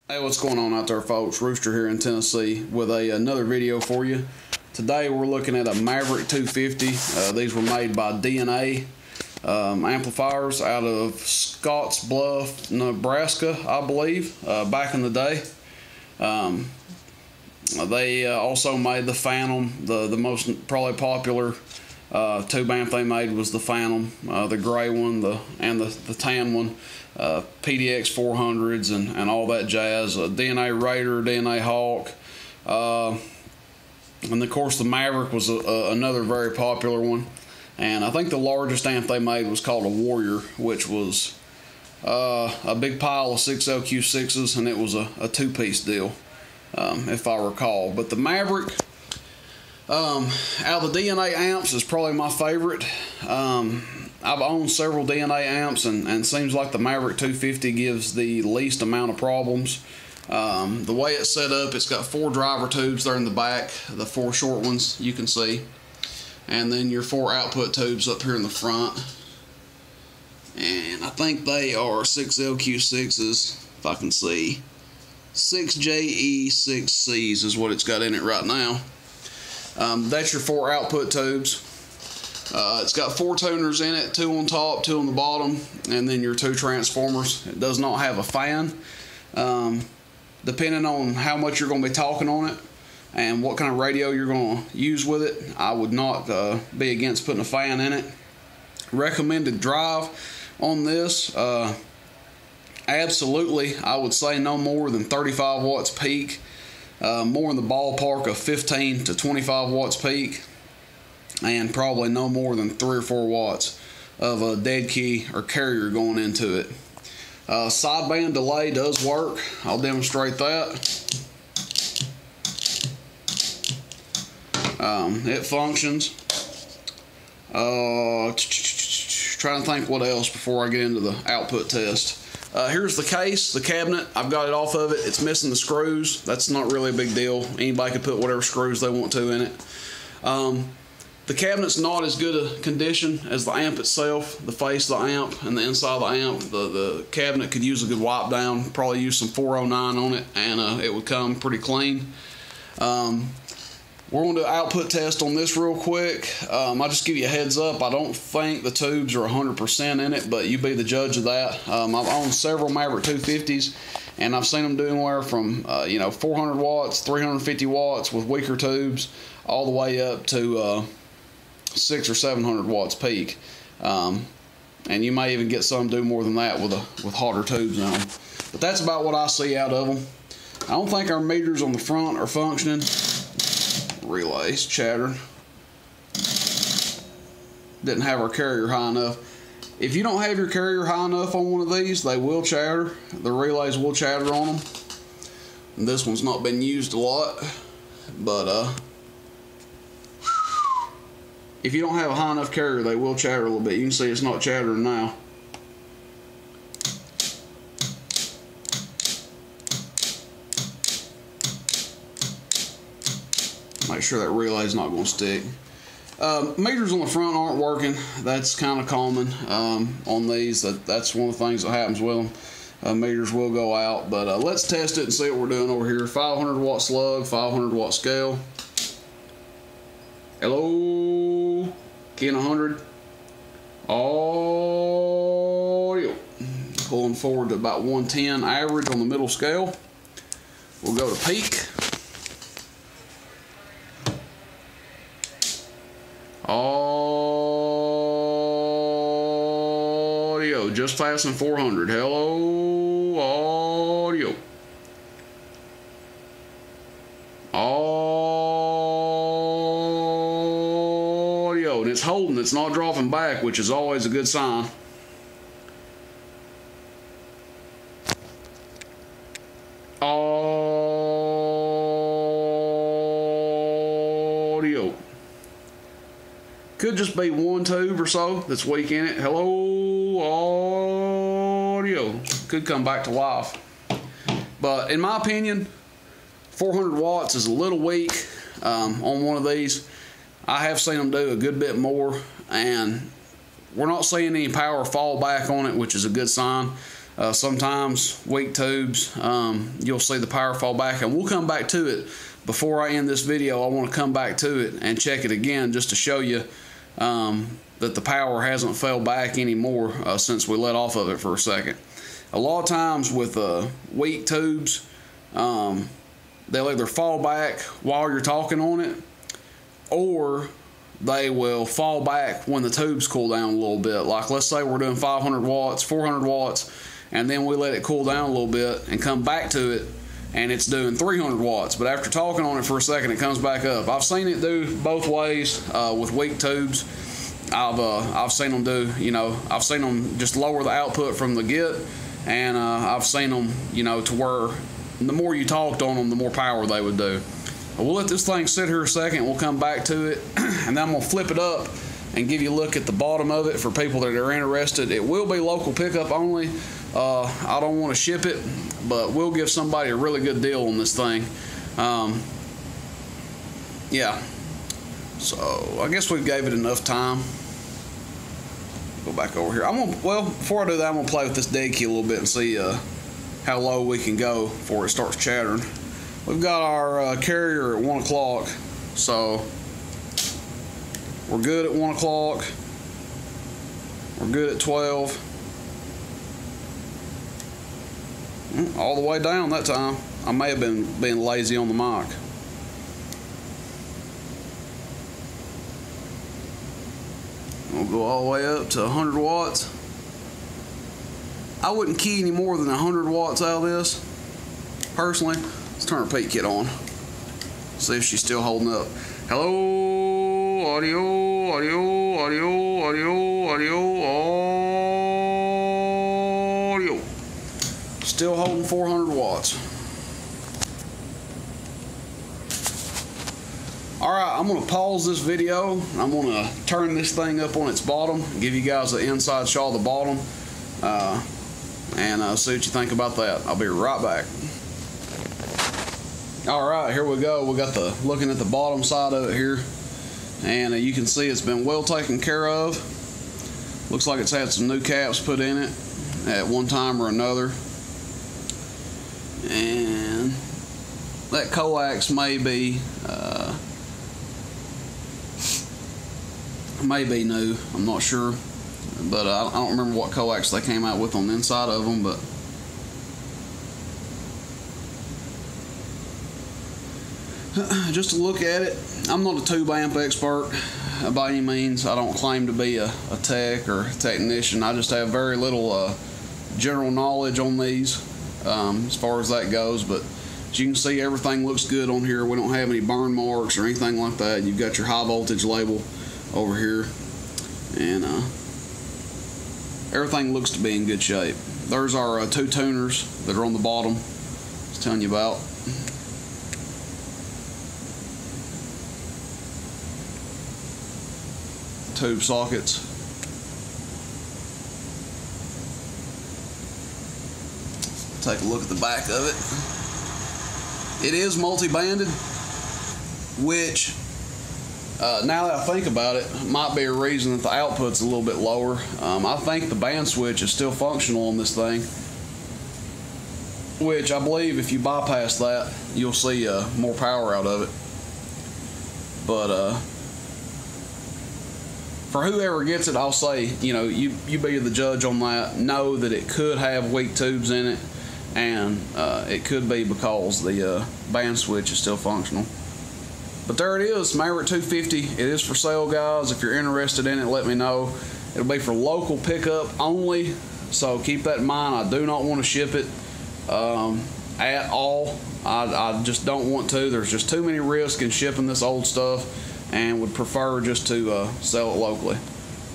Hey, what's going on out there, folks? Rooster here in Tennessee with another video for you. Today we're looking at a Maverick 250. These were made by D A Amplifiers out of Scottsbluff, Nebraska, I believe, back in the day. They also made the Phantom. The most probably popular tube amp they made was the Phantom, the gray one, and the tan one. PDX 400s and all that jazz, DNA Raider, DNA Hawk, and of course the Maverick was another very popular one. And I think the largest amp they made was called a Warrior, which was a big pile of 6 LQ6s, and it was a two-piece deal, if I recall. But the Maverick, out of the DNA amps, is probably my favorite. I've owned several DNA amps, and seems like the Maverick 250 gives the least amount of problems. The way it's set up, it's got 4 driver tubes there in the back, the 4 short ones you can see, and then your 4 output tubes up here in the front. And I think they are 6 LQ6s, if I can see. 6 JE 6Cs is what it's got in it right now. That's your 4 output tubes. It's got 4 tuners in it, 2 on top, 2 on the bottom, and then your 2 transformers. It does not have a fan. Depending on how much you're going to be talking on it and what kind of radio you're going to use with it, I would not be against putting a fan in it. Recommended drive on this, absolutely, I would say no more than 35 watts peak, more in the ballpark of 15 to 25 watts peak, and probably no more than 3 or 4 watts of a dead key or carrier going into it. Sideband delay does work. I'll demonstrate that. It functions. Trying to think what else before I get into the output test. Here's the case, the cabinet. I've got it off of it. It's missing the screws. That's not really a big deal. Anybody can put whatever screws they want to in it. The cabinet's not as good a condition as the amp itself, the face of the amp and the inside of the amp. The cabinet could use a good wipe down, probably use some 409 on it, and it would come pretty clean. We're going to do an output test on this real quick. I'll just give you a heads up. I don't think the tubes are 100% in it, but you be the judge of that. I've owned several Maverick 250s, and I've seen them do anywhere from 400 watts, 350 watts with weaker tubes, all the way up to 600 or 700 watts peak, and you may even get some do more than that with hotter tubes on them. But that's about what I see out of them. I don't think our meters on the front are functioning. Relays chattering. Didn't have our carrier high enough. If you don't have your carrier high enough on one of these, they will chatter. The relays will chatter on them. And this one's not been used a lot, but if you don't have a high enough carrier, they will chatter a little bit. You can see it's not chattering now. Make sure that relay's not going to stick. Meters on the front aren't working. That's kind of common on these. That's one of the things that happens with them. Meters will go out, but let's test it and see what we're doing over here. 500 watt slug, 500 watt scale. Hello, Ken 100. Audio. Pulling forward to about 110 average on the middle scale. We'll go to peak. Audio, just passing 400. Hello, audio. Audio, and it's holding, it's not dropping back, which is always a good sign. Audio. Could just be one tube or so that's weak in it. Hello, audio. Could come back to life. But in my opinion, 400 watts is a little weak on one of these. I have seen them do a good bit more, and we're not seeing any power fall back on it, which is a good sign. Sometimes weak tubes, you'll see the power fall back, and we'll come back to it. Before I end this video, I want to come back to it and check it again just to show you that the power hasn't fell back anymore since we let off of it for a second. A lot of times with weak tubes, they'll either fall back while you're talking on it, or they will fall back when the tubes cool down a little bit. Like, let's say we're doing 500 watts, 400 watts, and then we let it cool down a little bit and come back to it, and it's doing 300 watts. But after talking on it for a second, it comes back up. I've seen it do both ways with weak tubes. I've seen them do, I've seen them just lower the output from the get, and I've seen them, to where the more you talked on them, the more power they would do. We'll let this thing sit here a second. We'll come back to it, and then I'm going to flip it up and give you a look at the bottom of it for people that are interested. It will be local pickup only. I don't want to ship it, but we'll give somebody a really good deal on this thing. Yeah. So I guess we gave it enough time. Go back over here. Before I do that, I'm gonna play with this dead key a little bit and see how low we can go before it starts chattering. We've got our carrier at 1 o'clock, so we're good at 1 o'clock. We're good at 12. All the way down that time. I may have been being lazy on the mic. We'll go all the way up to 100 watts. I wouldn't key any more than 100 watts out of this, personally. Let's turn her peak kit on. See if she's still holding up. Hello, audio, audio, audio, audio, audio, audio. Still holding 400 watts. Alright, I'm going to pause this video. I'm going to turn this thing up on its bottom, give you guys an inside shot of the bottom, and see what you think about that. I'll be right back. Alright, here we go. We got looking at the bottom side of it here, and you can see it's been well taken care of. Looks like it's had some new caps put in it at one time or another. And that coax may be new, I'm not sure, but I don't remember what coax they came out with on the inside of them. But just to look at it, I'm not a tube amp expert by any means. I don't claim to be a tech or technician. I just have very little general knowledge on these as far as that goes. But as you can see, everything looks good on here. We don't have any burn marks or anything like that. You've got your high voltage label over here, and everything looks to be in good shape. There's our two tuners that are on the bottom I was telling you about. Tube sockets. Take a look at the back of it. It is multi-banded, which now that I think about it, might be a reason that the output's a little bit lower. I think the band switch is still functional on this thing, which I believe if you bypass that, you'll see more power out of it. But for whoever gets it, I'll say, you be the judge on that. Know that it could have weak tubes in it, and it could be because the band switch is still functional. But there it is, Maverick 250. It is for sale, guys. If you're interested in it, let me know. It'll be for local pickup only, so keep that in mind. I do not want to ship it at all. I just don't want to. There's just too many risks in shipping this old stuff, and would prefer just to sell it locally.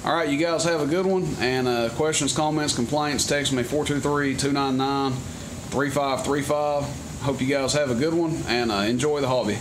All right, you guys have a good one. And questions, comments, complaints, text me 423-299-3535. Hope you guys have a good one, and enjoy the hobby.